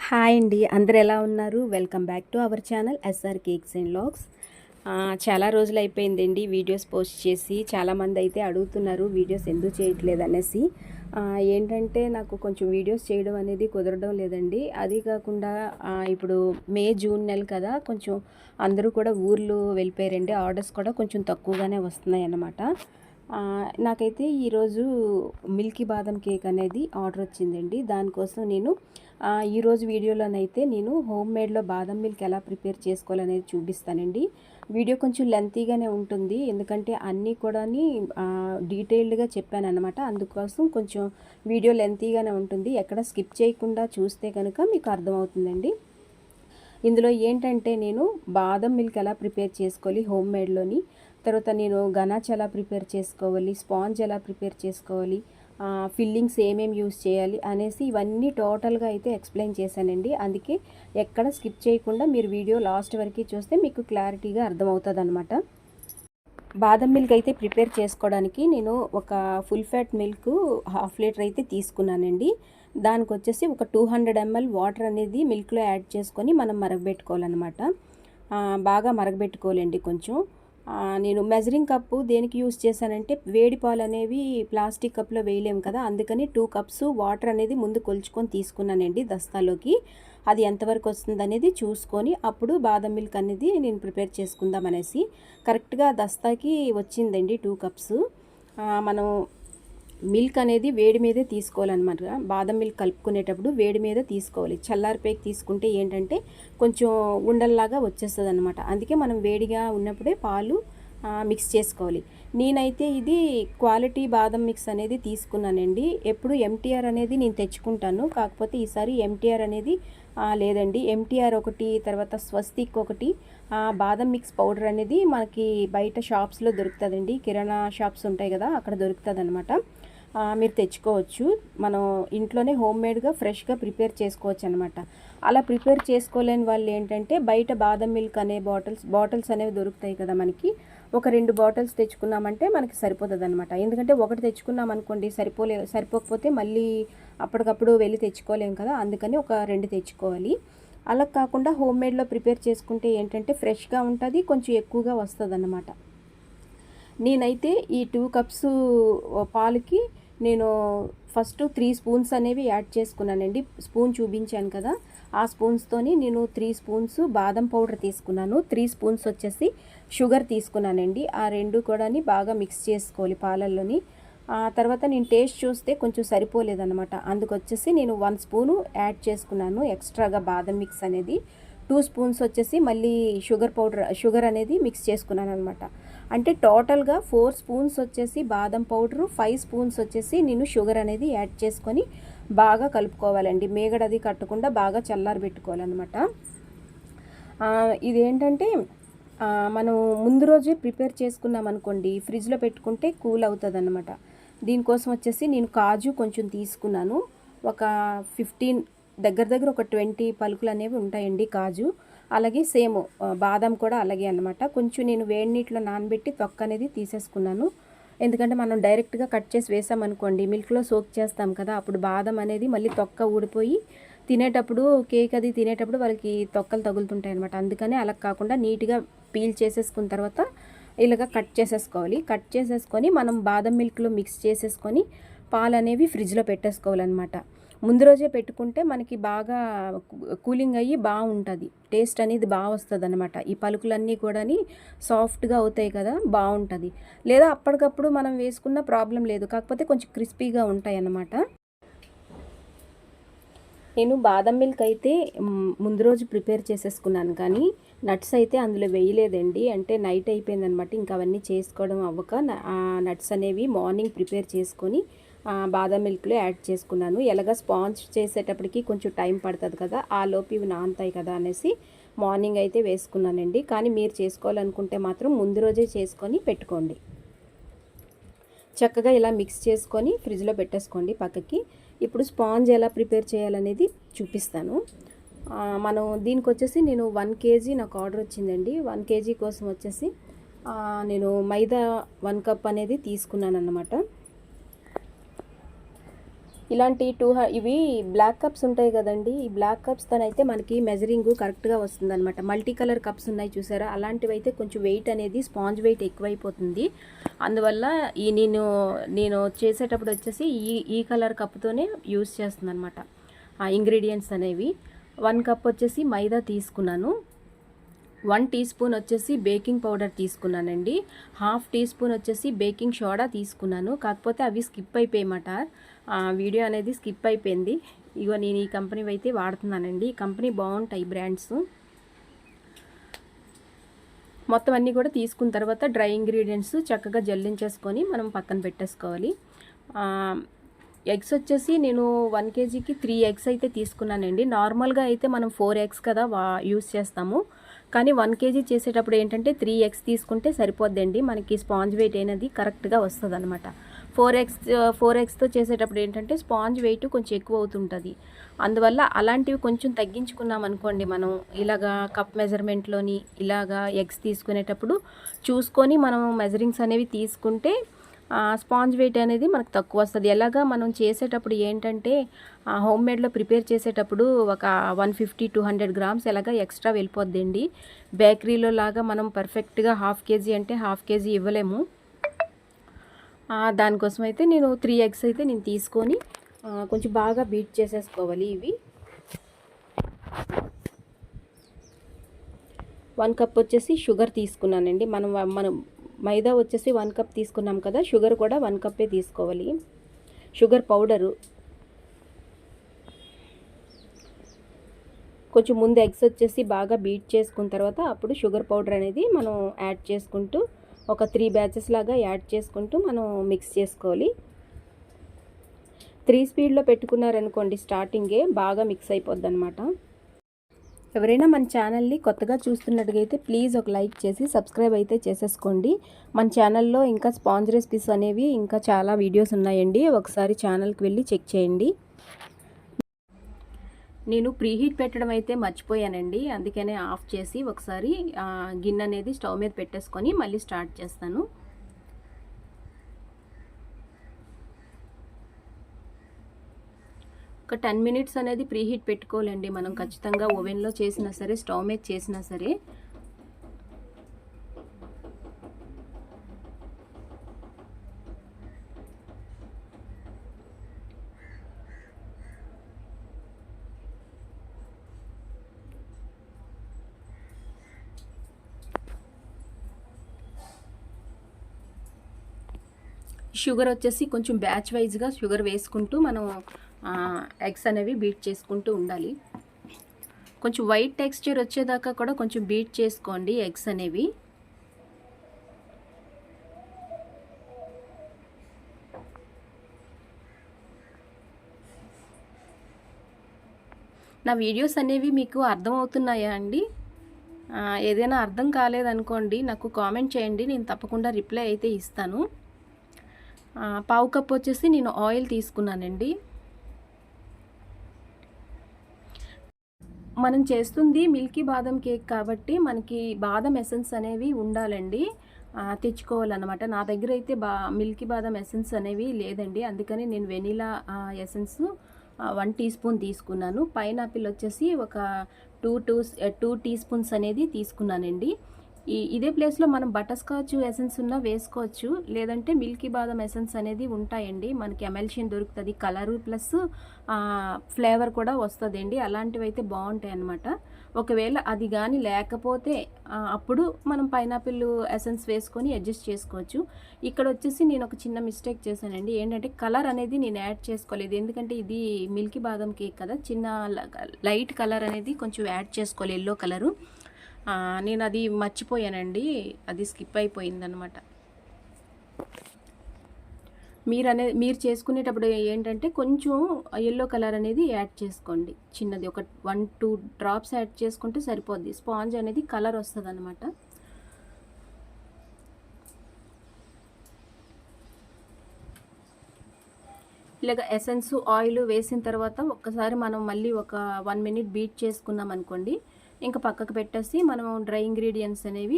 Hi అండి, అందరు ఎలా ఉన్నారు? Welcome back to our channel SR cakes and vlogs. చాలా రోజులు అయిపోయిందండి వీడియోస్ పోస్ట్ చేసి. చాలామంది అయితే అడుగుతున్నారు వీడియోస్ ఎందుకు చేయట్లేదు అనేసి. ఏంటంటే నాకు కొంచెం వీడియోస్ చేయడం అనేది కుదరడం లేదండి. అది కాకుండా ఇప్పుడు మే జూన్ నెల కదా, కొంచెం అందరూ కూడా ఊర్లు వెళ్ళిపోయారండి. ఆర్డర్స్ కూడా కొంచెం తక్కువగానే వస్తున్నాయి అన్నమాట. నాకైతే ఈరోజు మిల్కీ బాదం కేక్ అనేది ఆర్డర్ వచ్చిందండి. దానికోసం నేను ఈరోజు వీడియోలోనైతే నేను హోమ్ మేడ్లో బాదం మిల్క్ ఎలా ప్రిపేర్ చేసుకోవాలనేది చూపిస్తానండి. వీడియో కొంచెం లెంతీగానే ఉంటుంది, ఎందుకంటే అన్నీ కూడా డీటెయిల్డ్గా చెప్పాను అనమాట. అందుకోసం కొంచెం వీడియో లెంతీగానే ఉంటుంది. ఎక్కడ స్కిప్ చేయకుండా చూస్తే కనుక మీకు అర్థమవుతుందండి. ఇందులో ఏంటంటే నేను బాదం మిల్క్ ఎలా ప్రిపేర్ చేసుకోవాలి హోమ్ మేడ్లోని, తర్వాత నేను గనాచ్ ఎలా ప్రిపేర్ చేసుకోవాలి, స్పాంజ్ ఎలా ప్రిపేర్ చేసుకోవాలి, ఫిల్లింగ్స్ ఏమేమి యూస్ చేయాలి అనేసి ఇవన్నీ టోటల్గా అయితే ఎక్స్ప్లెయిన్ చేశానండి. అందుకే ఎక్కడ స్కిప్ చేయకుండా మీరు వీడియో లాస్ట్ వరకు చూస్తే మీకు క్లారిటీగా అర్థమవుతుంది అనమాట. బాదం మిల్క్ అయితే ప్రిపేర్ చేసుకోవడానికి నేను ఒక ఫుల్ ఫ్యాట్ మిల్క్ 1/2 లీటర్ అయితే తీసుకున్నానండి. దానికి వచ్చేసి ఒక 200 ml వాటర్ అనేది మిల్క్లో యాడ్ చేసుకొని మనం మరగబెట్టుకోవాలన్నమాట. బాగా మరగబెట్టుకోవాలండి కొంచెం. నేను మెజరింగ్ కప్పు దేనికి యూస్ చేశానంటే, వేడి పాలు అనేవి ప్లాస్టిక్ కప్లో వేయలేము కదా, అందుకని 2 కప్స్ వాటర్ అనేది ముందు కొలుచుకొని తీసుకున్నానండి దస్తాలోకి. అది ఎంతవరకు వస్తుంది అనేది చూసుకొని అప్పుడు బాదం మిల్క్ అనేది నేను ప్రిపేర్ చేసుకుందాం అనేసి. కరెక్ట్గా దస్తాకి వచ్చిందండి 2 కప్స్. మనం మిల్క్ అనేది వేడి మీదే తీసుకోవాలన్నమాట. బాదం మిల్క్ కలుపుకునేటప్పుడు వేడి మీద తీసుకోవాలి. చల్లారిపోయి తీసుకుంటే ఏంటంటే కొంచెం ఉండల్లాగా వచ్చేస్తుంది అనమాట. అందుకే మనం వేడిగా ఉన్నప్పుడే పాలు మిక్స్ చేసుకోవాలి. నేనైతే ఇది క్వాలిటీ బాదం మిక్స్ అనేది తీసుకున్నానండి. ఎప్పుడు ఎంటీఆర్ అనేది నేను తెచ్చుకుంటాను, కాకపోతే ఈసారి ఎంటీఆర్ అనేది లేదండి. ఎంటీఆర్ ఒకటి, తర్వాత స్వస్తిక్ ఒకటి, బాదం మిక్స్ పౌడర్ అనేది మనకి బయట షాప్స్లో దొరుకుతుందండి. కిరాణా షాప్స్ ఉంటాయి కదా, అక్కడ దొరుకుతుంది అనమాట. మీరు తెచ్చుకోవచ్చు. మనం ఇంట్లోనే హోమ్ మేడ్గా ఫ్రెష్గా ప్రిపేర్ చేసుకోవచ్చు అనమాట. అలా ప్రిపేర్ చేసుకోలేని వాళ్ళు ఏంటంటే బయట బాదం మిల్క్ అనే బాటిల్స్ అనేవి దొరుకుతాయి కదా మనకి. ఒక 2 బాటిల్స్ తెచ్చుకున్నామంటే మనకి సరిపోతుంది అనమాట. ఎందుకంటే ఒకటి తెచ్చుకున్నాం అనుకోండి, సరిపోకపోతే మళ్ళీ అప్పటికప్పుడు వెళ్ళి తెచ్చుకోలేం కదా, అందుకని ఒక 2 తెచ్చుకోవాలి. అలా కాకుండా హోమ్ మేడ్లో ప్రిపేర్ చేసుకుంటే ఏంటంటే ఫ్రెష్గా ఉంటుంది, కొంచెం ఎక్కువగా వస్తుంది అన్నమాట. నేనైతే ఈ 2 కప్స్ పాలకి నేను ఫస్ట్ 3 స్పూన్స్ అనేవి యాడ్ చేసుకున్నానండి. స్పూన్ చూపించాను కదా, ఆ స్పూన్స్తోని నేను 3 స్పూన్స్ బాదం పౌడర్ తీసుకున్నాను. 3 స్పూన్స్ వచ్చేసి షుగర్ తీసుకున్నానండి. ఆ రెండు కూడా బాగా మిక్స్ చేసుకోవాలి పాలల్లోని. తర్వాత నేను టేస్ట్ చూస్తే కొంచెం సరిపోలేదన్నమాట. అందుకొచ్చేసి నేను 1 స్పూను యాడ్ చేసుకున్నాను ఎక్స్ట్రాగా బాదం మిక్స్ అనేది. 2 స్పూన్స్ వచ్చేసి మళ్ళీ షుగర్ అనేది మిక్స్ చేసుకున్నాను అనమాట. అంటే టోటల్గా 4 స్పూన్స్ వచ్చేసి బాదం పౌడరు, 5 స్పూన్స్ వచ్చేసి నేను షుగర్ అనేది యాడ్ చేసుకొని బాగా కలుపుకోవాలండి. మేగడది కట్టకుండా బాగా చల్లారబెట్టుకోవాలన్నమాట. ఇదేంటంటే మనం ముందు రోజే ప్రిపేర్ చేసుకున్నాం అనుకోండి, ఫ్రిడ్జ్లో పెట్టుకుంటే కూల్ అవుతుంది అన్నమాట. దీనికోసం వచ్చేసి నేను కాజు కొంచెం తీసుకున్నాను. ఒక 15 దగ్గర ఒక 20 పలుకులు అనేవి ఉంటాయండి కాజు. అలాగే సేమ్ బాదం కూడా అలాగే అన్నమాట. కొంచెం నేను వేడి నీటిలో నానబెట్టి తొక్క అనేది తీసేసుకున్నాను. ఎందుకంటే మనం డైరెక్ట్గా కట్ చేసి వేసామనుకోండి, మిల్క్లో సోక్ చేస్తాం కదా, అప్పుడు బాదం అనేది మళ్ళీ తొక్క ఊడిపోయి తినేటప్పుడు, కేక్ అది తినేటప్పుడు వాళ్ళకి తొక్కలు తగులుతుంటాయి అనమాట. అందుకని అలా కాకుండా నీట్గా పీల్ చేసేసుకున్న తర్వాత ఇలాగ కట్ చేసేసుకోవాలి. కట్ చేసేసుకొని మనం బాదం మిల్క్లో మిక్స్ చేసేసుకొని పాలు అనేవి ఫ్రిడ్జ్లో పెట్టేసుకోవాలన్నమాట. ముందు రోజే పెట్టుకుంటే మనకి బాగా కూలింగ్ అయ్యి బాగుంటుంది, టేస్ట్ అనేది బాగా వస్తుంది అనమాట. ఈ పలుకులన్నీ కూడా సాఫ్ట్గా అవుతాయి కదా, బాగుంటుంది. లేదా అప్పటికప్పుడు మనం వేసుకున్న ప్రాబ్లం లేదు, కాకపోతే కొంచెం క్రిస్పీగా ఉంటాయి అన్నమాట. నేను బాదం మిల్క్ అయితే ముందు రోజు ప్రిపేర్ చేసేసుకున్నాను, కానీ నట్స్ అయితే అందులో వేయలేదండి. అంటే నైట్ అయిపోయిందనమాట, ఇంకా అవన్నీ చేసుకోవడం అవ్వక నట్స్ అనేవి మార్నింగ్ ప్రిపేర్ చేసుకొని బాదం మిల్క్లో యాడ్ చేసుకున్నాను. ఎలాగ స్పాంజ్ చేసేటప్పటికి కొంచెం టైం పడుతుంది కదా, ఆ లోపు ఇవి నానతాయి కదా అనేసి మార్నింగ్ అయితే వేసుకున్నానండి. కానీ మీరు చేసుకోవాలనుకుంటే మాత్రం ముందు రోజే చేసుకొని పెట్టుకోండి. చక్కగా ఇలా మిక్స్ చేసుకొని ఫ్రిడ్జ్లో పెట్టేసుకోండి పక్కకి. ఇప్పుడు స్పాంజ్ ఎలా ప్రిపేర్ చేయాలనేది చూపిస్తాను. మనం దీనికి వచ్చేసి నేను 1 kg నాకు ఆర్డర్ వచ్చిందండి. 1 kg కోసం వచ్చేసి నేను మైదా 1 కప్ అనేది తీసుకున్నాను అన్నమాట. ఇలాంటి ఇవి బ్లాక్ కప్స్ ఉంటాయి కదండి, ఈ బ్లాక్ కప్స్ తనైతే మనకి మెజరింగ్ కరెక్ట్గా వస్తుంది అనమాట. మల్టీ కలర్ కప్స్ ఉన్నాయి చూసారా, అలాంటివి అయితే కొంచెం వెయిట్ అనేది స్పాంజ్ వెయిట్ ఎక్కువైపోతుంది. అందువల్ల నేను చేసేటప్పుడు వచ్చేసి ఈ కలర్ కప్తోనే యూస్ చేస్తుంది అనమాట. ఆ ఇంగ్రీడియంట్స్ అనేవి 1 కప్ వచ్చేసి మైదా తీసుకున్నాను, 1 టీ స్పూన్ వచ్చేసి బేకింగ్ పౌడర్ తీసుకున్నానండి, 1/2 టీ స్పూన్ వచ్చేసి బేకింగ్ సోడా తీసుకున్నాను. కాకపోతే అవి స్కిప్ అయిపోయాయన్నమాట, వీడియో అనేది స్కిప్ అయిపోయింది. ఇగో నేను ఈ కంపెనీ అయితే వాడుతున్నానండి. ఈ కంపెనీ బాగుంటాయి బ్రాండ్స్. మొత్తం అన్నీ కూడా తీసుకున్న తర్వాత డ్రై ఇంగ్రీడియంట్స్ చక్కగా జల్లించేసుకొని మనం పక్కన పెట్టేసుకోవాలి. ఎగ్స్ వచ్చేసి నేను 1 కేజీకి 3 ఎగ్స్ అయితే తీసుకున్నానండి. నార్మల్గా అయితే మనం 4 ఎగ్స్ కదా యూస్ చేస్తాము, కానీ 1 కేజీ చేసేటప్పుడు ఏంటంటే 3 ఎగ్స్ తీసుకుంటే సరిపోద్దండి, మనకి స్పాంజ్ వెయిట్ అనేది కరెక్ట్గా వస్తుంది అనమాట. 4 ఎగ్స్తో చేసేటప్పుడు ఏంటంటే స్పాంజ్ వెయిట్ కొంచెం ఎక్కువ అవుతుంటుంది. అందువల్ల అలాంటివి కొంచెం తగ్గించుకున్నాం అనుకోండి, మనం ఇలాగా కప్ మెజర్మెంట్లోని ఇలాగా ఎగ్స్ తీసుకునేటప్పుడు చూసుకొని మనం మెజరింగ్స్ అనేవి తీసుకుంటే స్పాంజ్ వెయిట్ అనేది మనకు తక్కువ వస్తుంది. ఎలాగా మనం చేసేటప్పుడు ఏంటంటే హోమ్ మేడ్లో ప్రిపేర్ చేసేటప్పుడు ఒక 150-200 గ్రామ్స్ ఎలాగా ఎక్స్ట్రా వెళ్ళిపోద్దండి. బేకరీలో లాగా మనం పర్ఫెక్ట్గా 1/2 కేజీ అంటే 1/2 కేజీ ఇవ్వలేము. దానికోసం అయితే నేను 3 ఎగ్స్ అయితే నేను తీసుకొని కొంచెం బాగా బీట్ చేసేసుకోవాలి. ఇవి 1 కప్ వచ్చేసి షుగర్ తీసుకున్నానండి. మనం మైదా వచ్చేసి 1 కప్ తీసుకున్నాం కదా, షుగర్ కూడా 1 కప్పే తీసుకోవాలి. షుగర్ పౌడరు కొంచెం ముందు ఎగ్స్ వచ్చేసి బాగా బీట్ చేసుకున్న తర్వాత అప్పుడు షుగర్ పౌడర్ అనేది మనం యాడ్ చేసుకుంటూ ఒక 3 బ్యాచెస్ లాగా యాడ్ చేసుకుంటూ మనం మిక్స్ చేసుకోవాలి. 3 స్పీడ్లో పెట్టుకున్నారనుకోండి స్టార్టింగే బాగా మిక్స్ అయిపోద్ది అనమాట. ఎవరైనా మన ఛానల్ని కొత్తగా చూస్తున్నట్టుగా అయితే ప్లీజ్ ఒక లైక్ చేసి సబ్స్క్రైబ్ అయితే చేసేసుకోండి. మన ఛానల్లో ఇంకా స్పాంజ్ రెసిపీస్ అనేవి ఇంకా చాలా వీడియోస్ ఉన్నాయండి, ఒకసారి ఛానల్కి వెళ్ళి చెక్ చేయండి. నేను ప్రీహీట్ పెట్టడం అయితే మర్చిపోయానండి, అందుకనే ఆఫ్ చేసి ఒకసారి గిన్నె అనేది స్టవ్ మీద పెట్టేసుకొని మళ్ళీ స్టార్ట్ చేస్తాను. ఒక 10 మినిట్స్ అనేది ప్రీహీట్ పెట్టుకోవాలండి మనం ఖచ్చితంగా, ఓవెన్లో చేసినా సరే స్టవ్ మీద చేసినా సరే. షుగర్ వచ్చేసి కొంచెం బ్యాచ్ వైజ్గా షుగర్ వేసుకుంటూ మనం ఎగ్స్ అనేవి బీట్ చేసుకుంటూ ఉండాలి. కొంచెం వైట్ టెక్స్చర్ వచ్చేదాకా కూడా కొంచెం బీట్ చేసుకోండి ఎగ్స్ అనేవి. నా వీడియోస్ అనేవి మీకు అర్థమవుతున్నాయా అండి? ఏదైనా అర్థం కాలేదనుకోండి నాకు కామెంట్ చేయండి, నేను తప్పకుండా రిప్లై అయితే ఇస్తాను. 1/2 కప్ వచ్చేసి నేను ఆయిల్ తీసుకున్నానండి. మనం చేస్తుంది మిల్కీ బాదం కేక్ కాబట్టి మనకి బాదం ఎసెన్స్ అనేవి ఉండాలండి, తెచ్చుకోవాలన్నమాట. నా దగ్గర అయితే మిల్కీ బాదం ఎసెన్స్ అనేవి లేదండి, అందుకని నేను వెనీలా ఎసెన్స్ 1 టీ స్పూన్ తీసుకున్నాను. పైనాపిల్ వచ్చేసి ఒక 2 టీ స్పూన్స్ అనేది తీసుకున్నానండి. ఇదే ప్లేస్లో మనం బటర్ స్కాచ్ ఎసెన్స్ ఉన్నా వేసుకోవచ్చు, లేదంటే మిల్కీ బాదం ఎసెన్స్ అనేది ఉంటాయండి, మనకి ఎమల్షన్ దొరుకుతుంది, కలరు ప్లస్ ఫ్లేవర్ కూడా వస్తుందండి. అలాంటివి అయితే బాగుంటాయి అన్నమాట. ఒకవేళ అది కానీ లేకపోతే అప్పుడు మనం పైనాపిల్ ఎసెన్స్ వేసుకొని అడ్జస్ట్ చేసుకోవచ్చు. ఇక్కడ వచ్చేసి నేను ఒక చిన్న మిస్టేక్ చేశానండి, ఏంటంటే కలర్ అనేది నేను యాడ్ చేసుకోలేదు, ఎందుకంటే ఇది మిల్కీ బాదం కేక్ కదా, చిన్న లైట్ కలర్ అనేది కొంచెం యాడ్ చేసుకోవాలి, ఎల్లో కలరు. నేను అది మర్చిపోయానండి, అది స్కిప్ అయిపోయిందనమాట. మీరు చేసుకునేటప్పుడు ఏంటంటే కొంచెం ఎల్లో కలర్ అనేది యాడ్ చేసుకోండి, చిన్నది ఒక 1-2 డ్రాప్స్ యాడ్ చేసుకుంటే సరిపోద్ది, స్పాంజ్ అనేది కలర్ వస్తుంది అనమాట. ఇలాగ ఎసెన్స్ ఆయిల్ వేసిన తర్వాత ఒక్కసారి మనం మళ్ళీ ఒక 1 మినిట్ బీట్ చేసుకున్నాం అనుకోండి, ఇంకా పక్కకు పెట్టేసి మనం డ్రై ఇంగ్రీడియంట్స్ అనేవి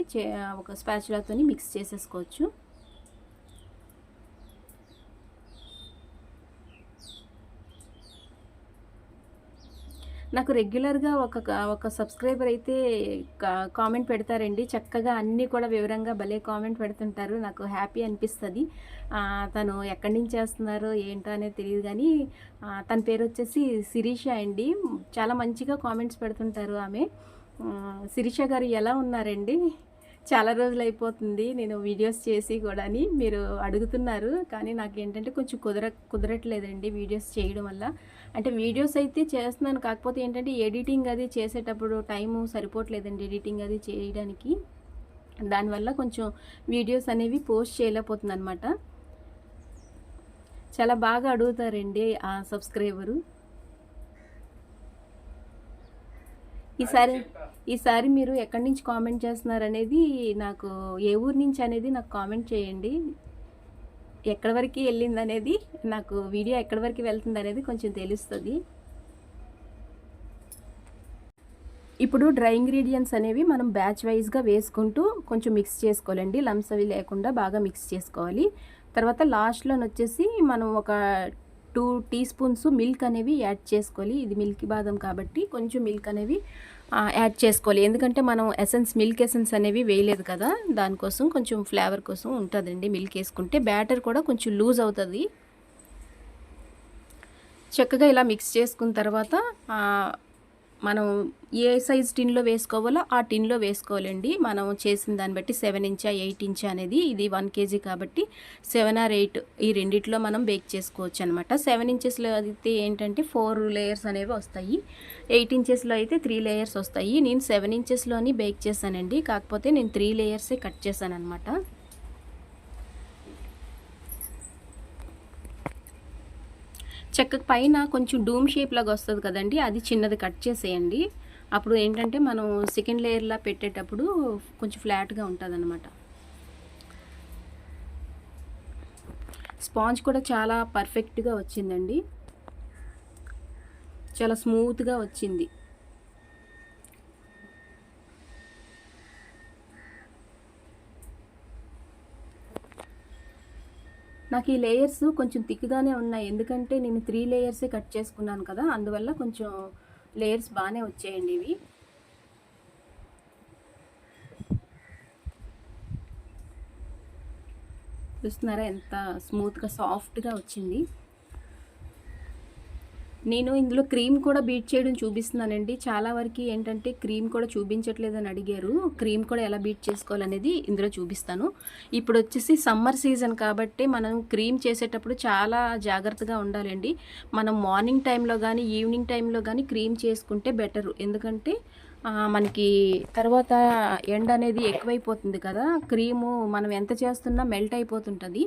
ఒక స్పాచులాతో మిక్స్ చేసేసుకోవచ్చు. నాకు రెగ్యులర్‌గా ఒక సబ్స్క్రైబర్ అయితే కామెంట్ పెడతారండి. చక్కగా అన్నీ కూడా వివరంగా భలే కామెంట్ పెడుతుంటారు. నాకు హ్యాపీ అనిపిస్తది. తను ఎక్కడి నుంచి చేస్తున్నారో ఏంటో అనేది తెలీదు గానీ తన పేరొచ్చేసి శిరీష అండి. చాలా మంచిగా కామెంట్స్ పెడుతుంటారు ఆమె. శిరీష గారు ఎలా ఉన్నారండి? చాలా రోజులైపోతుంది నేను వీడియోస్ చేసి కూడాని. మీరు అడుగుతున్నారు. కానీ నాకేంటంటే కొంచెం కుదరట్లేదండి వీడియోస్ చేయడం వల్ల. అంటే వీడియోస్ అయితే చేస్తున్నాను. కాకపోతే ఏంటంటే ఎడిటింగ్ అది చేసేటప్పుడు టైము సరిపోవట్లేదండి ఎడిటింగ్ అది చేయడానికి. దానివల్ల కొంచెం వీడియోస్ అనేవి పోస్ట్ చేయలేకపోతున్నానన్నమాట. చాలా బాగా అడుగుతారండి ఆ సబ్స్క్రైబరు. ఈసారి మీరు ఎక్కడి నుంచి కామెంట్ చేస్తున్నారనేది నాకు, ఏ ఊరు నుంచి అనేది నాకు కామెంట్ చేయండి. ఎక్కడి వరకు వెళ్ళిందనేది నాకు, వీడియో ఎక్కడి వరకు వెళ్తుంది అనేది కొంచెం తెలుస్తుంది. ఇప్పుడు డ్రై ఇంగ్రీడియంట్స్ అనేవి మనం బ్యాచ్ వైజ్గా వేసుకుంటూ కొంచెం మిక్స్ చేసుకోవాలండి. లంప్స్ అవి లేకుండా బాగా మిక్స్ చేసుకోవాలి. తర్వాత లాస్ట్లోని వచ్చేసి మనం ఒక 2 టీ స్పూన్స్ మిల్క్ అనేవి యాడ్ చేసుకోవాలి. ఇది మిల్కీ బాదం కాబట్టి కొంచెం మిల్క్ అనేవి యాడ్ చేసుకోవాలి. ఎందుకంటే మనం మిల్క్ ఎసెన్స్ అనేవి వేయలేదు కదా, దానికోసం కొంచెం ఫ్లేవర్ కోసం ఉంటుందండి. మిల్క్ వేసుకుంటే బ్యాటర్ కూడా కొంచెం లూజ్ అవుతుంది. చక్కగా ఇలా మిక్స్ చేసుకున్న తర్వాత మనం ఏ సైజ్ టిన్లో వేసుకోవాలో ఆ టిన్లో వేసుకోవాలండి. మనం చేసిన దాన్ని బట్టి 7 ఇంచా 8 ఇంచా అనేది, ఇది 1 kg కాబట్టి 7 or 8 ఈ రెండిట్లో మనం బేక్ చేసుకోవచ్చు అనమాట. 7 ఇంచెస్లో అయితే ఏంటంటే 4 లేయర్స్ అనేవి వస్తాయి. 8 ఇంచెస్లో అయితే 3 లేయర్స్ వస్తాయి. నేను 7 ఇంచెస్లోని బేక్ చేశానండి. కాకపోతే నేను 3 లేయర్సే కట్ చేశాను అనమాట. చెక్కకు పైన కొంచెం డూమ్ షేప్ లాగా వస్తుంది కదండి, అది చిన్నది కట్ చేసేయండి. అప్పుడు ఏంటంటే మనం సెకండ్ లేయర్లా పెట్టేటప్పుడు కొంచెం ఫ్లాట్గా ఉంటుంది అనమాట. స్పాంజ్ కూడా చాలా పర్ఫెక్ట్గా వచ్చిందండి, చాలా స్మూత్గా వచ్చింది. నాకు ఈ లేయర్స్ కొంచెం థిక్గానే ఉన్నాయి, ఎందుకంటే నేను 3 లేయర్సే కట్ చేసుకున్నాను కదా, అందువల్ల కొంచెం లేయర్స్ బాగానే వచ్చాయండి ఇవి. చూస్తున్నారా ఎంత స్మూత్గా సాఫ్ట్గా వచ్చింది. నేను ఇందులో క్రీమ్ కూడా బీట్ చేయడం చూపిస్తున్నానండి. చాలా వరకు ఏంటంటే క్రీమ్ కూడా చూపించట్లేదని అడిగారు. క్రీమ్ కూడా ఎలా బీట్ చేసుకోవాలనేది ఇందులో చూపిస్తాను. ఇప్పుడు వచ్చేసి సమ్మర్ సీజన్ కాబట్టి మనం క్రీమ్ చేసేటప్పుడు చాలా జాగ్రత్తగా ఉండాలండి. మనం మార్నింగ్ టైంలో కానీ ఈవినింగ్ టైంలో కానీ క్రీమ్ చేసుకుంటే బెటరు. ఎందుకంటే మనకి తర్వాత ఎండ అనేది ఎక్కువైపోతుంది కదా, క్రీము మనం ఎంత చేస్తున్నా మెల్ట్ అయిపోతుంటుంది.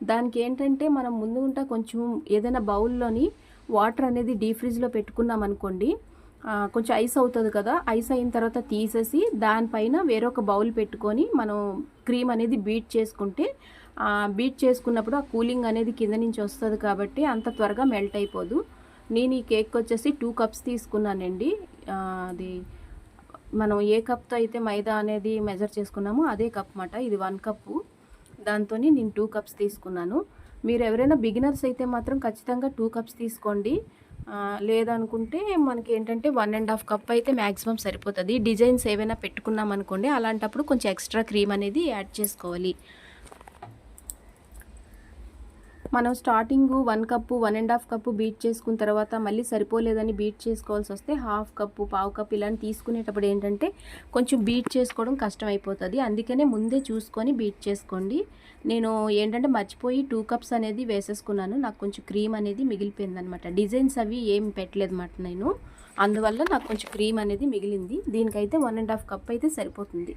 దానికి ఏంటంటే మనం ముందుగుంటా కొంచెం ఏదైనా బౌల్లోని వాటర్ అనేది డీప్ ఫ్రిడ్జ్లో పెట్టుకున్నాం అనుకోండి, కొంచెం ఐస్ అవుతుంది కదా, ఐస్ అయిన తర్వాత తీసేసి దానిపైన వేరొక బౌల్ పెట్టుకొని మనం క్రీమ్ అనేది బీట్ చేసుకుంటే, బీట్ చేసుకున్నప్పుడు ఆ కూలింగ్ అనేది కింద నుంచి వస్తుంది కాబట్టి అంత త్వరగా మెల్ట్ అయిపోదు. నేను ఈ కేక్ వచ్చేసి 2 కప్స్ తీసుకున్నానండి. అది మనం ఏ కప్తో అయితే మైదా అనేది మెజర్ చేసుకున్నామో అదే కప్ మాట. ఇది 1 కప్పు, దాంతో నేను 2 కప్స్ తీసుకున్నాను. మీరు ఎవరైనా బిగినర్స్ అయితే మాత్రం ఖచ్చితంగా 2 కప్స్ తీసుకోండి. లేదనుకుంటే మనకి ఏంటంటే 1.5 కప్ అయితే మ్యాక్సిమం సరిపోతుంది. డిజైన్స్ ఏవైనా పెట్టుకున్నాం అనుకోండి, అలాంటప్పుడు కొంచెం ఎక్స్ట్రా క్రీమ్ అనేది యాడ్ చేసుకోవాలి. మనం స్టార్టింగ్ 1 కప్పు 1.5 కప్పు బీట్ చేసుకున్న తర్వాత మళ్ళీ సరిపోలేదని బీట్ చేసుకోవాల్సి వస్తే 1/2 కప్పు 1/4 కప్పు ఇలాంటి తీసుకునేటప్పుడు ఏంటంటే కొంచెం బీట్ చేసుకోవడం కష్టం అయిపోతుంది. అందుకనే ముందే చూసుకొని బీట్ చేసుకోండి. నేను ఏంటంటే మర్చిపోయి 2 కప్స్ అనేది వేసేసుకున్నాను. నాకు కొంచెం క్రీమ్ అనేది మిగిలిపోయిందనమాట. డిజైన్స్ అవి ఏం పెట్టలేదు అన్నమాట నేను, అందువల్ల నాకు కొంచెం క్రీమ్ అనేది మిగిలింది. దీనికైతే 1.5 కప్ అయితే సరిపోతుంది.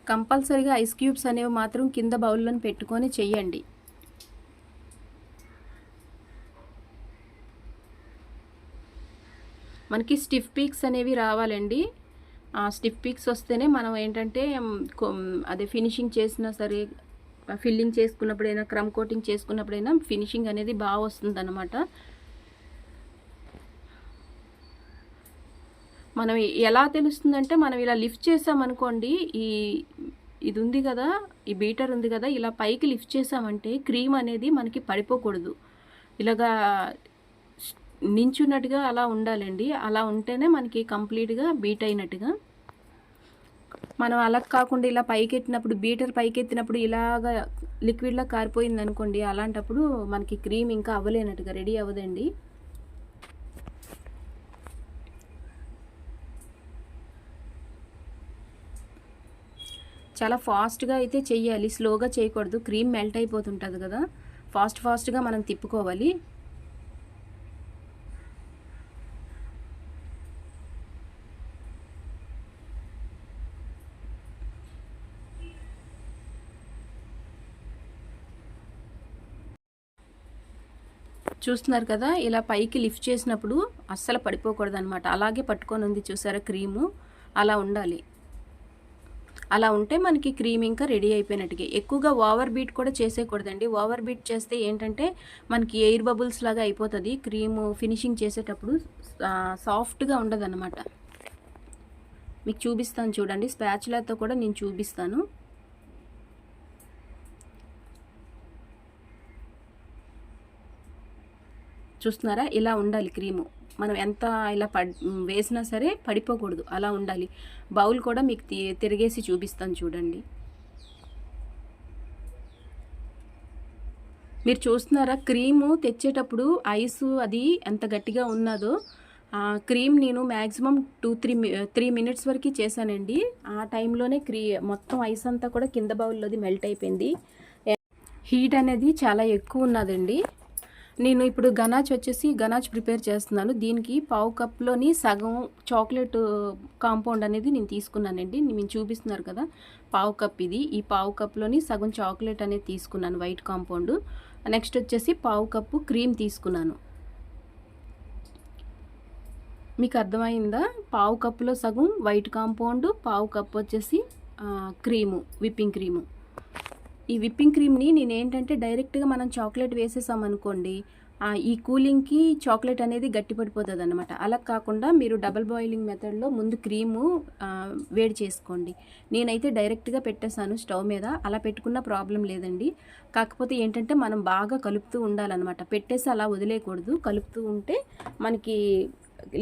కంపల్సరీగా ఐస్ క్యూబ్స్ అనేవి మాత్రం కింద బౌల్లో పెట్టుకొని చెయ్యండి. మనకి స్టిఫ్ పీక్స్ అనేవి రావాలండి. ఆ స్టిఫ్ పీక్స్ వస్తేనే మనం ఏంటంటే అదే ఫినిషింగ్ చేసినా సరే, ఫిల్లింగ్ చేసుకున్నప్పుడైనా, క్రమ్ కోటింగ్ చేసుకున్నప్పుడైనా ఫినిషింగ్ అనేది బాగా వస్తుందన్నమాట. మనం ఎలా తెలుస్తుందంటే, మనం ఇలా లిఫ్ట్ చేసామనుకోండి, ఇది ఉంది కదా, ఈ బీటర్ ఉంది కదా, ఇలా పైకి లిఫ్ట్ చేసామంటే క్రీమ్ అనేది మనకి పడిపోకూడదు. ఇలాగా నించున్నట్టుగా అలా ఉండాలండి. అలా ఉంటేనే మనకి కంప్లీట్గా బీట్ అయినట్టుగా. మనం అలా కాకుండా ఇలా పైకెత్తినప్పుడు, బీటర్ పైకెత్తినప్పుడు ఇలాగా లిక్విడ్లా కారిపోయింది అనుకోండి, అలాంటప్పుడు మనకి క్రీమ్ ఇంకా అవ్వలేనట్టుగా రెడీ అవ్వదండి. చాలా ఫాస్ట్గా అయితే చెయ్యాలి, స్లోగా చేయకూడదు. క్రీమ్ మెల్ట్ అయిపోతుంటుంది కదా, ఫాస్ట్గా మనం తిప్పుకోవాలి. చూస్తున్నారు కదా, ఇలా పైకి లిఫ్ట్ చేసినప్పుడు అస్సలు పడిపోకూడదు అనమాట. అలాగే పట్టుకొని ఉంది చూసారా క్రీము, అలా ఉండాలి. అలా ఉంటే మనకి క్రీమ్ ఇంకా రెడీ అయిపోయినట్టుగా. ఎక్కువగా ఓవర్ బీట్ కూడా చేసేయకూడదండి. ఓవర్ బీట్ చేస్తే ఏంటంటే మనకి ఎయిర్ బబుల్స్ లాగా అయిపోతుంది. క్రీము ఫినిషింగ్ చేసేటప్పుడు సాఫ్ట్గా ఉండదన్నమాట. మీకు చూపిస్తాను చూడండి, స్పాచులాతో కూడా నేను చూపిస్తాను. చూస్తున్నారా, ఇలా ఉండాలి క్రీము. మనం ఎంత ఇలా వేసినా సరే పడిపోకూడదు, అలా ఉండాలి. బౌల్ కూడా మీకు తిరిగేసి చూపిస్తాను చూడండి. మీరు చూస్తున్నారా, క్రీము తెచ్చేటప్పుడు ఐసు అది ఎంత గట్టిగా ఉన్నదో. క్రీమ్ నేను మ్యాక్సిమం 3 మినిట్స్ వరకు చేశానండి. ఆ టైంలోనే మొత్తం ఐస్ అంతా కూడా కింద బౌల్లోది మెల్ట్ అయిపోయింది. హీట్ అనేది చాలా ఎక్కువ ఉన్నదండి. నేను ఇప్పుడు గనాచ్ ప్రిపేర్ చేస్తున్నాను. దీనికి పావు కప్లోని సగం చాక్లెట్ కాంపౌండ్ అనేది నేను తీసుకున్నానండి. నేను చూపిస్తున్నారు కదా, పావు కప్ ఇది. ఈ పావు కప్లోని సగం చాక్లెట్ అనేది తీసుకున్నాను, వైట్ కాంపౌండ్. నెక్స్ట్ వచ్చేసి పావు కప్పు క్రీమ్ తీసుకున్నాను. మీకు అర్థమైందా? పావు కప్పులో సగం వైట్ కాంపౌండ్, పావు కప్పు వచ్చేసి విప్పింగ్ క్రీము. ఈ విప్పింగ్ క్రీమ్ని నేను ఏంటంటే డైరెక్ట్గా మనం చాక్లెట్ వేసేసామనుకోండి, ఈ కూలింగ్కి చాక్లెట్ అనేది గట్టిపడిపోతుంది అనమాట. అలా కాకుండా మీరు డబల్ బాయిలింగ్ మెథడ్లో ముందు క్రీము వేడి చేసుకోండి. నేనైతే డైరెక్ట్గా పెట్టేశాను స్టవ్ మీద. అలా పెట్టుకున్న ప్రాబ్లం లేదండి. కాకపోతే ఏంటంటే మనం బాగా కలుపుతూ ఉండాలన్నమాట. పెట్టేసి అలా వదిలేయకూడదు. కలుపుతూ ఉంటే మనకి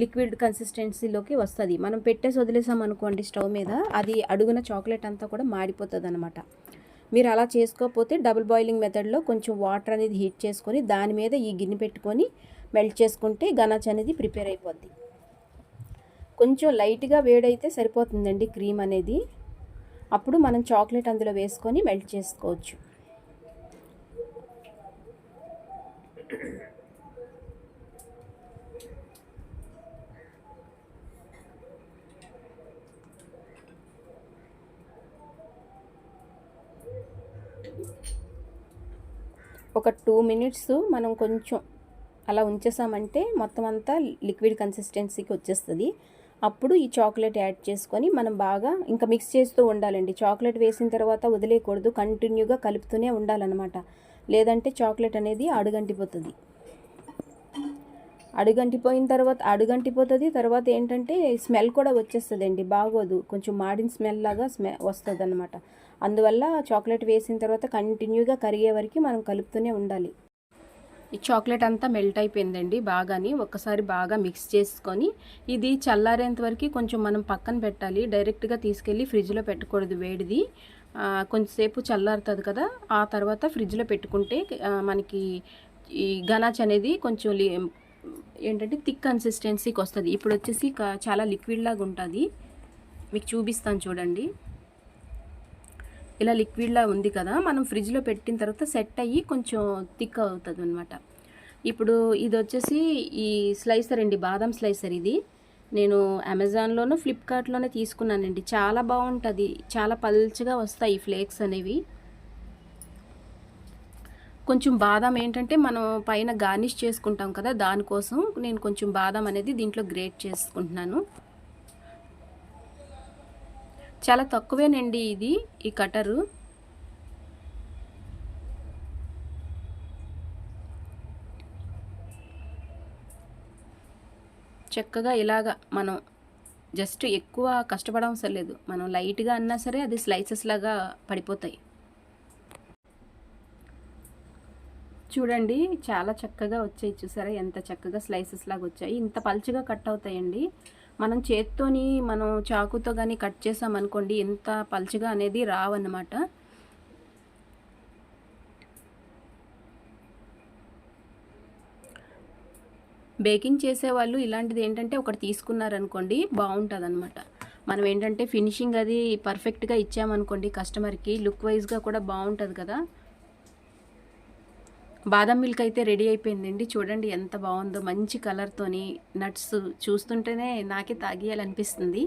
లిక్విడ్ కన్సిస్టెన్సీలోకి వస్తుంది. మనం పెట్టేసి వదిలేసామనుకోండి స్టవ్ మీద, అది అడుగున చాక్లెట్ అంతా కూడా మాడిపోతుంది అనమాట. మీరు అలా చేసుకోకపోతే డబుల్ బాయిలింగ్ మెథడ్లో కొంచెం వాటర్ అనేది హీట్ చేసుకొని దాని మీద ఈ గిన్నె పెట్టుకొని మెల్ట్ చేసుకుంటే గనాచ్ అనేది ప్రిపేర్ అయిపోద్ది. కొంచెం లైట్గా వేడైతే సరిపోతుందండి క్రీమ్ అనేది. అప్పుడు మనం చాక్లెట్ అందులో వేసుకొని మెల్ట్ చేసుకోవచ్చు. ఒక 2 మినిట్స్ మనం కొంచెం అలా ఉంచేసామంటే మొత్తం అంతా లిక్విడ్ కన్సిస్టెన్సీకి వచ్చేస్తుంది. అప్పుడు ఈ చాక్లెట్ యాడ్ చేసుకొని మనం బాగా ఇంకా మిక్స్ చేస్తూ ఉండాలండి. చాక్లెట్ వేసిన తర్వాత వదిలేయకూడదు, కంటిన్యూగా కలుపుతూనే ఉండాలన్నమాట. లేదంటే చాక్లెట్ అనేది అడుగంటిపోతుంది. తర్వాత ఏంటంటే స్మెల్ కూడా వచ్చేస్తుందండి, బాగోదు. కొంచెం మాడిన స్మెల్ లాగా వస్తుంది అనమాట. అందువల్ల చాక్లెట్ వేసిన తర్వాత కంటిన్యూగా కరిగే వరకు మనం కలుపుతూనే ఉండాలి. ఈ చాక్లెట్ అంతా మెల్ట్ అయిపోయిందండి బాగాని. ఒక్కసారి బాగా మిక్స్ చేసుకొని ఇది చల్లారేంత వరకు కొంచెం మనం పక్కన పెట్టాలి. డైరెక్ట్గా తీసుకెళ్ళి ఫ్రిడ్జ్లో పెట్టకూడదు, వేడిది. కొంచెంసేపు చల్లారుతుంది కదా, ఆ తర్వాత ఫ్రిడ్జ్లో పెట్టుకుంటే మనకి ఈ గనాచ్ అనేది కొంచెం ఏంటంటే థిక్ కన్సిస్టెన్సీకి వస్తుంది. ఇప్పుడు వచ్చేసి చాలా లిక్విడ్ లాగా ఉంటుంది. మీకు చూపిస్తాను చూడండి. ఇలా లిక్విడ్లా ఉంది కదా, మనం ఫ్రిడ్జ్లో పెట్టిన తర్వాత సెట్ అయ్యి కొంచెం థిక్ అవుతుంది అనమాట. ఇప్పుడు ఇది వచ్చేసి ఈ స్లైసర్ అండి, బాదం స్లైసర్. ఇది నేను అమెజాన్లోనూ ఫ్లిప్కార్ట్లోనే తీసుకున్నానండి. చాలా బాగుంటుంది, చాలా పల్చగా వస్తాయి ఈ ఫ్లేక్స్ అనేవి. కొంచెం బాదం ఏంటంటే మనం పైన గార్నిష్ చేసుకుంటాం కదా, దానికోసం నేను కొంచెం బాదం అనేది దీంట్లో గ్రేట్ చేసుకుంటున్నాను. చాలా తక్కువేనండి ఇది, ఈ కటరు. చక్కగా ఇలాగా మనం జస్ట్ ఎక్కువ కష్టపడవసరం లేదు. మనం లైట్గా అన్నా సరే అది స్లైసెస్ లాగా పడిపోతాయి. చూడండి చాలా చక్కగా వచ్చాయి. చూసారా ఎంత చక్కగా స్లైసెస్ లాగా వచ్చాయి. ఇంత పల్చగా కట్ అవుతాయండి. మనం చేత్తోని మనం చాకుతో కానీ కట్ చేసామనుకోండి ఇంత పల్చగా అనేది రావన్నమాట. బేకింగ్ చేసేవాళ్ళు ఇలాంటిది ఏంటంటే ఒకటి తీసుకున్నారనుకోండి బాగుంటుందన్నమాట. మనం ఏంటంటే ఫినిషింగ్ అది పర్ఫెక్ట్గా ఇచ్చామనుకోండి కస్టమర్కి లుక్ వైజ్గా కూడా బాగుంటుంది కదా. బాదం మిల్క్ అయితే రెడీ అయిపోయిందండి. చూడండి ఎంత బాగుందో, మంచి కలర్తోని నట్స్ చూస్తుంటేనే నాకే తాగేయాలనిపిస్తుంది.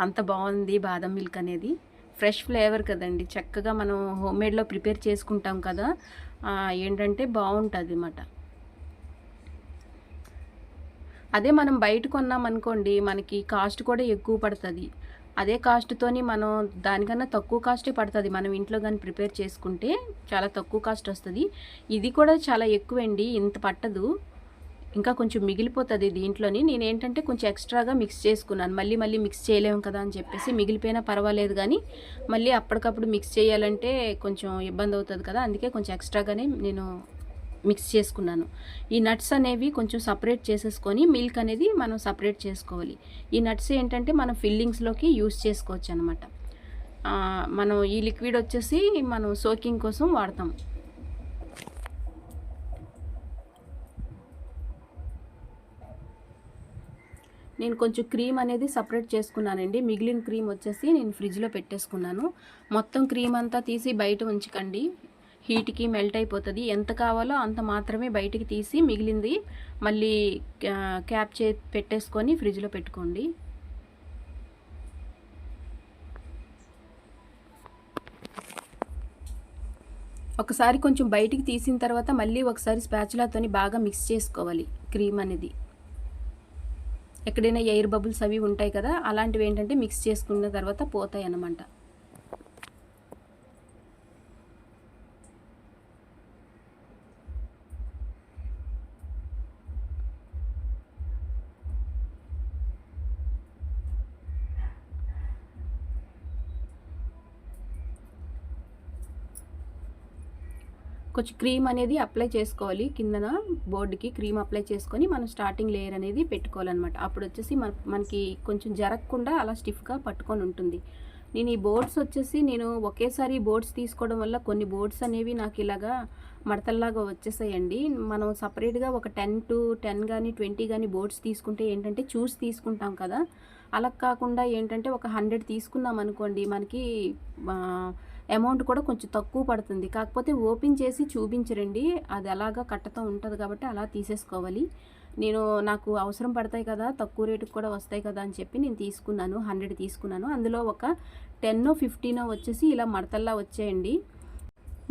అంత బాగుంది బాదం మిల్క్ అనేది. ఫ్రెష్ ఫ్లేవర్ కదండి, చక్కగా మనం హోమ్మేడ్లో ప్రిపేర్ చేసుకుంటాం కదా, ఏంటంటే బాగుంటుంది అన్నమాట. అదే మనం బయట కొన్నామనుకోండి మనకి కాస్ట్ కూడా ఎక్కువ పడుతుంది. అదే కాస్ట్తోని మనం దానికన్నా తక్కువ కాస్టే పడుతుంది మనం ఇంట్లో కానీ ప్రిపేర్ చేసుకుంటే చాలా తక్కువ కాస్ట్ వస్తుంది. ఇది కూడా చాలా ఎక్కువండి, ఇంత పట్టదు, ఇంకా కొంచెం మిగిలిపోతుంది దీంట్లోని. నేనేంటంటే కొంచెం ఎక్స్ట్రాగా మిక్స్ చేసుకున్నాను. మళ్ళీ మిక్స్ చేయలేము కదా అని చెప్పేసి, మిగిలిపోయినా పర్వాలేదు కానీ మళ్ళీ అప్పటికప్పుడు మిక్స్ చేయాలంటే కొంచెం ఇబ్బంది అవుతుంది కదా, అందుకే కొంచెం ఎక్స్ట్రాగానే నేను మిక్స్ చేసుకున్నాను. ఈ నట్స్ అనేవి కొంచెం సపరేట్ చేసేసుకొని మిల్క్ అనేది మనం సపరేట్ చేసుకోవాలి. ఈ నట్స్ ఏంటంటే మనం ఫిల్లింగ్స్లోకి యూస్ చేసుకోవచ్చు అనమాట. మనం ఈ లిక్విడ్ వచ్చేసి మనం సోకింగ్ కోసం వాడతాం. నేను కొంచెం క్రీమ్ అనేది సపరేట్ చేసుకున్నానండి. మిగిలిన క్రీమ్ వచ్చేసి నేను ఫ్రిడ్జ్లో పెట్టేసుకున్నాను. మొత్తం క్రీమ్ అంతా తీసి బయట ఉంచకండి, హీట్కి మెల్ట్ అయిపోతుంది. ఎంత కావాలో అంత మాత్రమే బయటికి తీసి మిగిలింది మళ్ళీ క్యాప్ పెట్టేసుకొని ఫ్రిడ్జ్లో పెట్టుకోండి. ఒకసారి కొంచెం బయటికి తీసిన తర్వాత మళ్ళీ ఒకసారి స్పాచులాతోని బాగా మిక్స్ చేసుకోవాలి క్రీమ్ అనేది. ఎక్కడైనా ఎయిర్ బబుల్స్ అవి ఉంటాయి కదా, అలాంటివి ఏంటంటే మిక్స్ చేసుకున్న తర్వాత పోతాయి అన్నమాట. కొంచెం క్రీమ్ అనేది అప్లై చేసుకోవాలి, కిందన బోర్డుకి క్రీమ్ అప్లై చేసుకొని మనం స్టార్టింగ్ లేయర్ అనేది పెట్టుకోవాలన్నమాట. అప్పుడు వచ్చేసి మనకి కొంచెం జరగకుండా అలా స్టిఫ్గా పట్టుకొని ఉంటుంది. నేను ఈ బోర్డ్స్ వచ్చేసి నేను ఒకేసారి బోర్డ్స్ తీసుకోవడం వల్ల కొన్ని బోర్డ్స్ అనేవి నాకు ఇలాగా మడతల్లాగా వచ్చేసాయండి. మనం సపరేట్గా ఒక 10 to 10 కానీ 20 కానీ బోర్డ్స్ తీసుకుంటే ఏంటంటే చూసి తీసుకుంటాం కదా, అలా కాకుండా ఏంటంటే ఒక 100 తీసుకున్నాం అనుకోండి మనకి అమౌంట్ కూడా కొంచెం తక్కువ పడుతుంది. కాకపోతే ఓపెన్ చేసి చూపించరండి, అది అలాగా కట్టతో ఉంటుంది కాబట్టి అలా తీసేసుకోవాలి. నాకు అవసరం పడతాయి కదా, తక్కువ రేటుకి కూడా వస్తాయి కదా అని చెప్పి నేను తీసుకున్నాను. 100 తీసుకున్నాను. అందులో ఒక 10 15 వచ్చేసి ఇలా మడతల్లా వచ్చాయండి.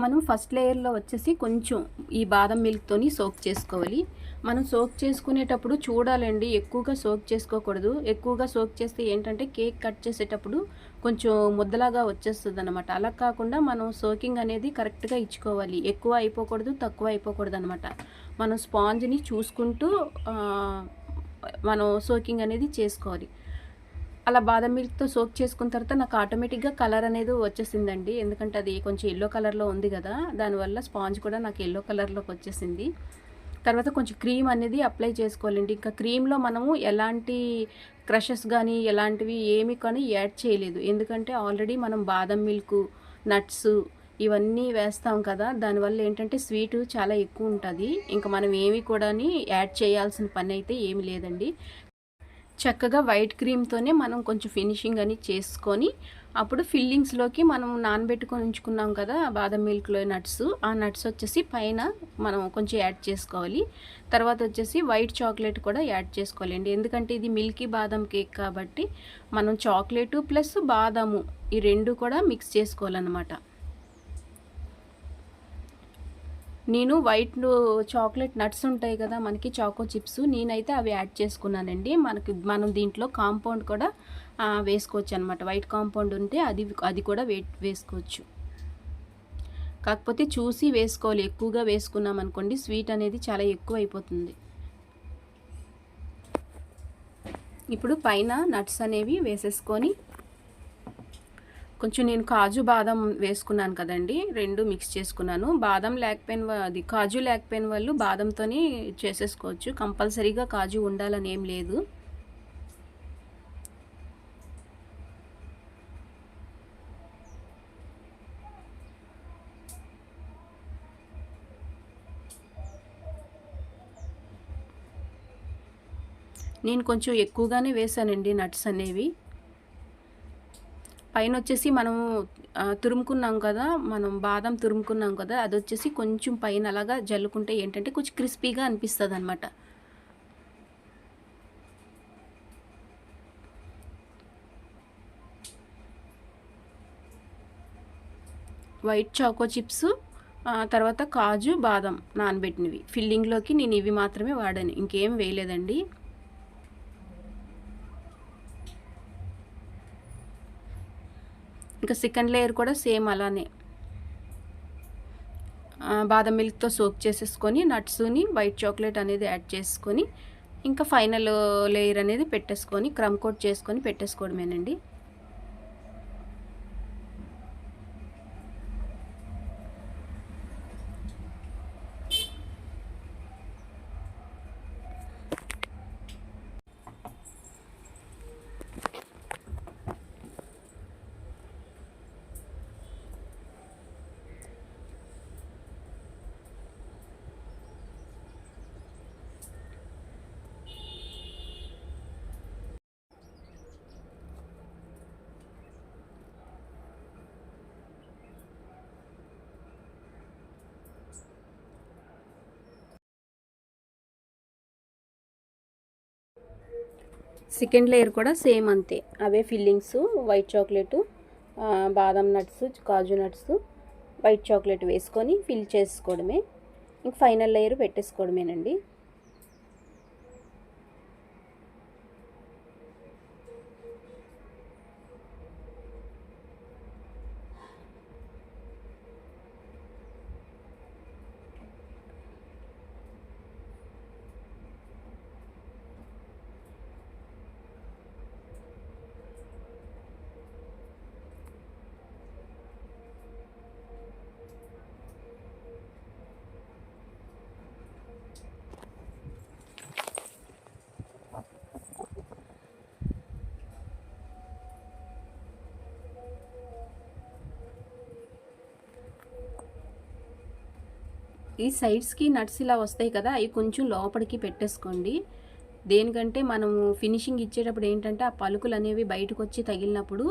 మనం ఫస్ట్ లేయర్లో వచ్చేసి కొంచెం ఈ బాదం మిల్క్తోని సోక్ చేసుకోవాలి. మనం సోక్ చేసుకునేటప్పుడు చూడాలండి, ఎక్కువగా సోక్ చేసుకోకూడదు. ఎక్కువగా సోక్ చేస్తే ఏంటంటే కేక్ కట్ చేసేటప్పుడు కొంచెం ముద్దలాగా వచ్చేస్తుంది అనమాట. అలా కాకుండా మనం సోకింగ్ అనేది కరెక్ట్గా ఇచ్చుకోవాలి. ఎక్కువ అయిపోకూడదు, తక్కువ అయిపోకూడదు అనమాట. మనం స్పాంజ్ని చూసుకుంటూ మనం సోకింగ్ అనేది చేసుకోవాలి. అలా బాదం మిల్క్తో సోక్ చేసుకున్న తర్వాత నాకు ఆటోమేటిక్గా కలర్ అనేది వచ్చేసిందండి. ఎందుకంటే అది కొంచెం ఎల్లో కలర్లో ఉంది కదా, దానివల్ల స్పాంజ్ కూడా నాకు ఎల్లో కలర్లోకి వచ్చేసింది. తర్వాత కొంచెం క్రీమ్ అనేది అప్లై చేసుకోవాలండి. ఇంకా క్రీమ్లో మనము ఎలాంటి క్రషెస్ కానీ ఎలాంటివి ఏమి కానీ యాడ్ చేయలేదు. ఎందుకంటే ఆల్రెడీ మనం బాదం మిల్క్, నట్స్ ఇవన్నీ వేస్తాం కదా, దానివల్ల ఏంటంటే స్వీటు చాలా ఎక్కువ ఉంటుంది. ఇంకా మనం ఏమి కూడా యాడ్ చేయాల్సిన పని అయితే ఏమి లేదండి. చక్కగా వైట్ క్రీమ్తోనే మనం కొంచెం ఫినిషింగ్ అని చేసుకొని అప్పుడు ఫిల్లింగ్స్లోకి మనం నానబెట్టుకొని ఉంచుకున్నాం కదా బాదం మిల్క్లో నట్స్, ఆ నట్స్ వచ్చేసి పైన మనం కొంచెం యాడ్ చేసుకోవాలి. తర్వాత వచ్చేసి వైట్ చాక్లెట్ కూడా యాడ్ చేసుకోవాలండి. ఎందుకంటే ఇది మిల్కీ బాదం కేక్ కాబట్టి మనం చాక్లెటు ప్లస్ బాదాము ఈ రెండు కూడా మిక్స్ చేసుకోవాలన్నమాట. నేను వైట్ చాక్లెట్ నట్స్ ఉంటాయి కదా మనకి, చాకో చిప్స్, నేనైతే అవి యాడ్ చేసుకున్నానండి. మనం దీంట్లో కాంపౌండ్ కూడా వేసుకోవచ్చు అనమాట. వైట్ కాంపౌండ్ ఉంటే అది కూడా వేసుకోవచ్చు. కాకపోతే చూసి వేసుకోవాలి, ఎక్కువగా వేసుకున్నాం అనుకోండి స్వీట్ అనేది చాలా ఎక్కువ అయిపోతుంది. ఇప్పుడు పైన నట్స్ అనేవి వేసేసుకొని కొంచెం నేను కాజు బాదం వేసుకున్నాను కదండి, రెండు మిక్స్ చేసుకున్నాను. బాదం లేకపోయిన అది కాజు లేకపోయిన వాళ్ళు బాదంతోనే చేసేసుకోవచ్చు, కంపల్సరీగా కాజు ఉండాలని ఏం లేదు. నేను కొంచెం ఎక్కువగానే వేసానండి నట్స్ అనేవి. పైన వచ్చేసి మనము తురుముకున్నాం కదా, మనం బాదం తురుముకున్నాం కదా, అది వచ్చేసి కొంచెం పైన అలాగా జల్లుకుంటే ఏంటంటే కొంచెం క్రిస్పీగా అనిపిస్తుంది అనమాట. వైట్ చాకో చిప్స్, తర్వాత కాజు బాదం నానబెట్టినవి ఫిల్లింగ్లోకి నేను ఇవి మాత్రమే వాడాను, ఇంకేం వేయలేదండి. ఇంకా సెకండ్ లేయర్ కూడా సేమ్ అలానే బాదం మిల్క్తో సోక్ చేసేసుకొని నట్స్ని వైట్ చాక్లెట్ అనేది యాడ్ చేసుకొని ఇంకా ఫైనల్ లేయర్ అనేది పెట్టేసుకొని క్రమ్ కోట్ చేసుకొని పెట్టేసుకోవడమేనండి. సెకండ్ లేయర్ కూడా సేమ్ అంతే, అవే ఫిల్లింగ్స్ వైట్ చాక్లెట్, బాదం నట్స్, కాజు నట్స్, వైట్ చాక్లెట్ వేసుకొని ఫిల్ చేసుకోవడమే. ఇంక ఫైనల్ లేయర్ పెట్టేసుకోవడమేనండి. ఈ సైడ్స్కి నట్స్ ఇలా వస్తాయి కదా, అవి కొంచెం లోపలికి పెట్టేసుకోండి. దేనికంటే మనము ఫినిషింగ్ ఇచ్చేటప్పుడు ఏంటంటే ఆ పలుకులు అనేవి బయటకు వచ్చి తగిలినప్పుడు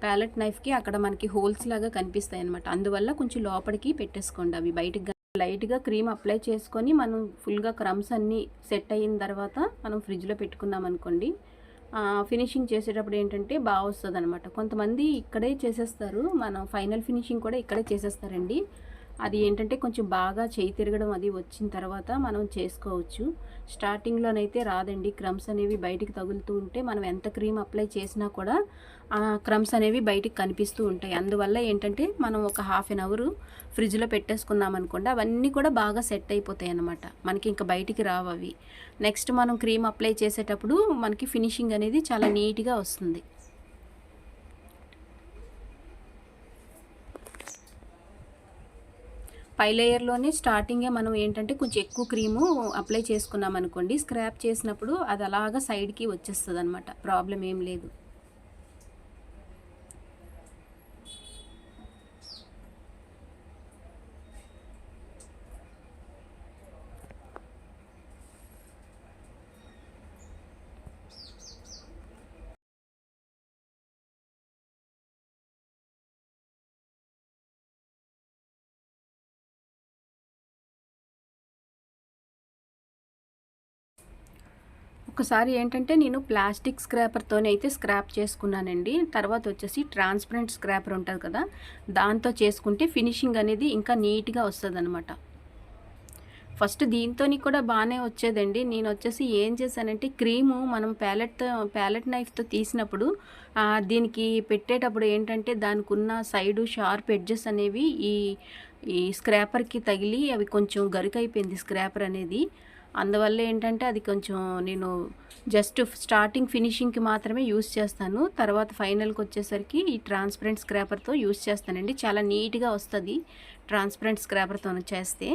ప్యాలెట్ నైఫ్కి అక్కడ మనకి హోల్స్ లాగా కనిపిస్తాయి అనమాట. అందువల్ల కొంచెం లోపలికి పెట్టేసుకోండి. అవి బయటకు లైట్గా క్రీమ్ అప్లై చేసుకొని మనం ఫుల్గా క్రమ్స్ అన్నీ సెట్ అయిన తర్వాత మనం ఫ్రిడ్జ్లో పెట్టుకున్నాం అనుకోండి, ఫినిషింగ్ చేసేటప్పుడు ఏంటంటే బాగా వస్తుంది అనమాట. కొంతమంది ఇక్కడే చేసేస్తారు, మనం ఫైనల్ ఫినిషింగ్ కూడా ఇక్కడే చేసేస్తారండి. అది ఏంటంటే కొంచెం బాగా చేయి తిరగడం అది వచ్చిన తర్వాత మనం చేసుకోవచ్చు. స్టార్టింగ్లోనైతే రాదండి, క్రమ్స్ అనేవి బయటికి తగులుతూ ఉంటే మనం ఎంత క్రీమ్ అప్లై చేసినా కూడా ఆ క్రమ్స్ అనేవి బయటికి కనిపిస్తూ ఉంటాయి. అందువల్ల ఏంటంటే మనం ఒక హాఫ్ అన్ అవర్ ఫ్రిడ్జ్లో పెట్టేసుకున్నాం అనుకోండి, అవన్నీ కూడా బాగా సెట్ అయిపోతాయి అన్నమాట. మనకి ఇంకా బయటికి రావు అవి. నెక్స్ట్ మనం క్రీమ్ అప్లై చేసేటప్పుడు మనకి ఫినిషింగ్ అనేది చాలా నీట్గా వస్తుంది. పై లేయర్లోనే స్టార్టింగే మనం ఏంటంటే కొంచెం ఎక్కువ క్రీము అప్లై చేసుకున్నాం అనుకోండి, స్క్రాప్ చేసినప్పుడు అది అలాగా సైడ్కి వచ్చేస్తుంది అనమాట, ప్రాబ్లం ఏం లేదు. ఒకసారి ఏంటంటే నేను ప్లాస్టిక్ స్క్రాపర్తోనే అయితే స్క్రాప్ చేసుకున్నానండి. తర్వాత వచ్చేసి ట్రాన్స్పరెంట్ స్క్రాపర్ ఉంటుంది కదా, దాంతో చేసుకుంటే ఫినిషింగ్ అనేది ఇంకా నీట్గా వస్తుందన్నమాట. ఫస్ట్ దీంతోని కూడా బాగానే వచ్చేదండి. నేను వచ్చేసి ఏం చేశానంటే క్రీము మనం ప్యాలెట్ నైఫ్తో తీసినప్పుడు దీనికి పెట్టేటప్పుడు ఏంటంటే దానికి ఉన్న సైడు షార్ప్ ఎడ్జెస్ అనేవి ఈ స్క్రాపర్కి తగిలి అవి కొంచెం గరికైపోయింది స్క్రాపర్ అనేది. అందువల్ల ఏంటంటే అది కొంచెం నేను జస్ట్ స్టార్టింగ్ ఫినిషింగ్కి మాత్రమే యూస్ చేస్తాను. తర్వాత ఫైనల్కి వచ్చేసరికి ఈ ట్రాన్స్పరెంట్ స్క్రాపర్తో యూస్ చేస్తానండి. చాలా నీట్గా వస్తుంది ట్రాన్స్పరెంట్ స్క్రాపర్తో చేస్తే.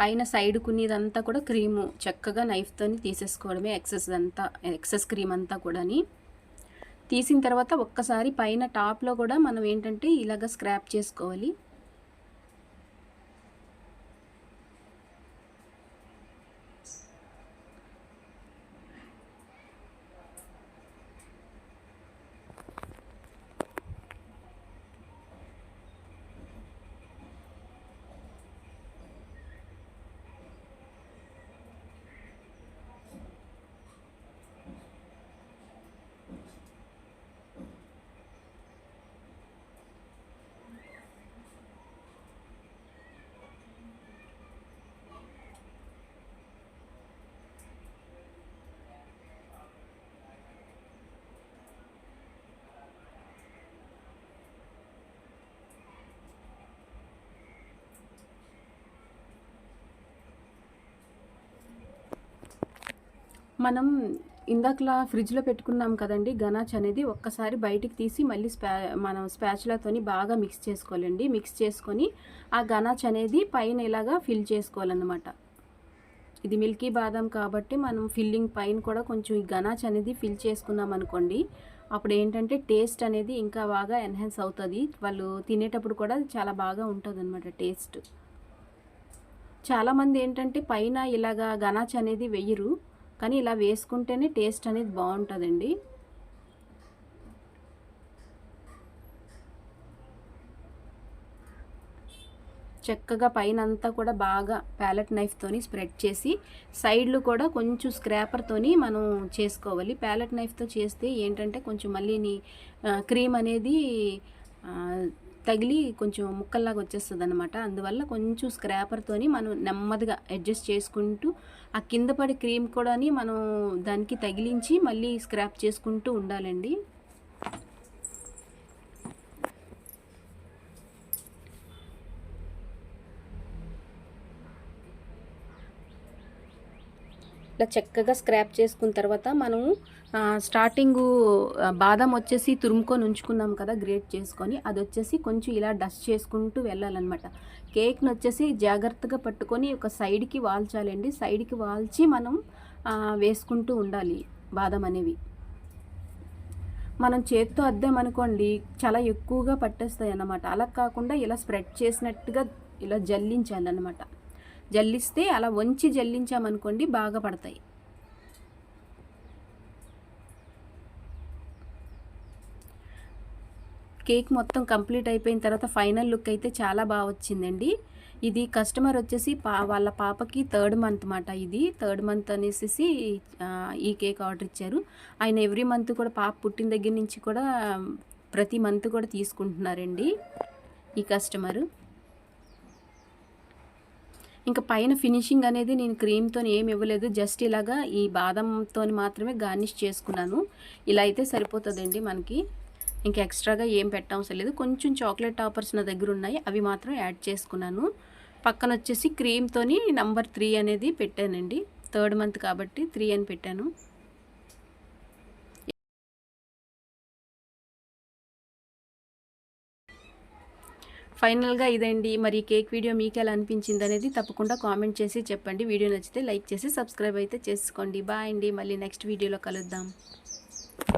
పైన సైడ్ కున్నదంతా కూడా క్రీము చక్కగా నైఫ్తోని తీసేసుకోవడమే. ఎక్సెస్ క్రీమ్ అంతా కూడాని తీసిన తర్వాత ఒక్కసారి పైన టాప్లో కూడా మనం ఏంటంటే ఇలాగ స్క్రాప్ చేసుకోవాలి. మనం ఇందాకలా ఫ్రిడ్జ్లో పెట్టుకున్నాం కదండి గనాచ్ అనేది, ఒక్కసారి బయటికి తీసి మళ్ళీ మనం స్పాచులాతోని బాగా మిక్స్ చేసుకోవాలండి. మిక్స్ చేసుకొని ఆ గనాచ్ అనేది పైన ఇలాగా ఫిల్ చేసుకోవాలన్నమాట. ఇది మిల్కీ బాదం కాబట్టి మనం ఫిల్లింగ్ పైన కూడా కొంచెం ఈ గనాచ్ అనేది ఫిల్ చేసుకున్నాం అనుకోండి, అప్పుడు ఏంటంటే టేస్ట్ అనేది ఇంకా బాగా ఎన్హాన్స్ అవుతుంది. వాళ్ళు తినేటప్పుడు కూడా చాలా బాగా ఉంటుంది అన్నమాట టేస్ట్. చాలామంది ఏంటంటే పైన ఇలాగా గనాచ్ అనేది వెయ్యరు, కానీ ఇలా వేసుకుంటేనే టేస్ట్ అనేది బాగుంటుందండి. చక్కగా పైన అంతా కూడా బాగా ప్యాలెట్ నైఫ్తోని స్ప్రెడ్ చేసి సైడ్లు కూడా కొంచెం స్క్రాపర్తోని మనం చేసుకోవాలి. ప్యాలెట్ నైఫ్తో చేస్తే ఏంటంటే కొంచెం మళ్ళీ క్రీమ్ అనేది తగిలి కొంచెం ముక్కల్లాగా వచ్చేస్తుంది అనమాట. అందువల్ల కొంచెం స్క్రాపర్తోని మనం నెమ్మదిగా అడ్జస్ట్ చేసుకుంటూ ఆ కింద పడి క్రీమ్ కూడా మనం దానికి తగిలించి మళ్ళీ స్క్రాప్ చేసుకుంటూ ఉండాలండి. ఇట్లా చక్కగా స్క్రాప్ చేసుకున్న తర్వాత మనం స్టార్టింగు బాదం వచ్చేసి తురుముకొని ఉంచుకున్నాం కదా గ్రేట్ చేసుకొని, అది వచ్చేసి కొంచెం ఇలా డస్ట్ చేసుకుంటూ వెళ్ళాలన్నమాట. కేక్ని వచ్చేసి జాగ్రత్తగా పట్టుకొని ఒక సైడ్కి వాల్చాలండి. సైడ్కి వాల్చి మనం వేసుకుంటూ ఉండాలి బాదం అనేవి. మనం చేత్తో అద్దామనుకోండి చాలా ఎక్కువగా పట్టేస్తాయి అన్నమాట. అలా కాకుండా ఇలా స్ప్రెడ్ చేసినట్టుగా ఇలా జల్లించాలన్నమాట. జల్లిస్తే అలా వంచి జల్లించామనుకోండి బాగా పడతాయి. కేక్ మొత్తం కంప్లీట్ అయిపోయిన తర్వాత ఫైనల్ లుక్ అయితే చాలా బాగా వచ్చిందండి. ఇది కస్టమర్ వచ్చేసి వాళ్ళ పాపకి 3rd మంత్ మాట. ఇది 3rd మంత్ అనేసి ఈ కేక్ ఆర్డర్ ఇచ్చారు. ఆయన ఎవ్రీ మంత్ కూడా పాప పుట్టిన దగ్గర నుంచి కూడా ప్రతి మంత్ కూడా తీసుకుంటున్నారండి ఈ కస్టమరు. ఇంకా పైన ఫినిషింగ్ అనేది నేను క్రీమ్తో ఏమి ఇవ్వలేదు, జస్ట్ ఇలాగా ఈ బాదంతో మాత్రమే గార్నిష్ చేసుకున్నాను. ఇలా అయితే సరిపోతుందండి మనకి, ఇంకా ఎక్స్ట్రాగా ఏం పెట్టవసరం లేదు. కొంచెం చాక్లెట్ టాపర్స్ నా దగ్గర ఉన్నాయి, అవి మాత్రం యాడ్ చేసుకున్నాను. పక్కన వచ్చేసి క్రీమ్తోని నంబర్ 3 అనేది పెట్టానండి. 3rd మంత్ కాబట్టి 3 అని పెట్టాను. ఫైనల్గా ఇదండి. మరి కేక్ వీడియో మీకు ఎలా అనిపించింది అనేది తప్పకుండా కామెంట్ చేసి చెప్పండి. వీడియో నచ్చితే లైక్ చేసి సబ్స్క్రైబ్ అయితే చేసుకోండి. బాయ్ అండి, మళ్ళీ నెక్స్ట్ వీడియోలో కలుద్దాం.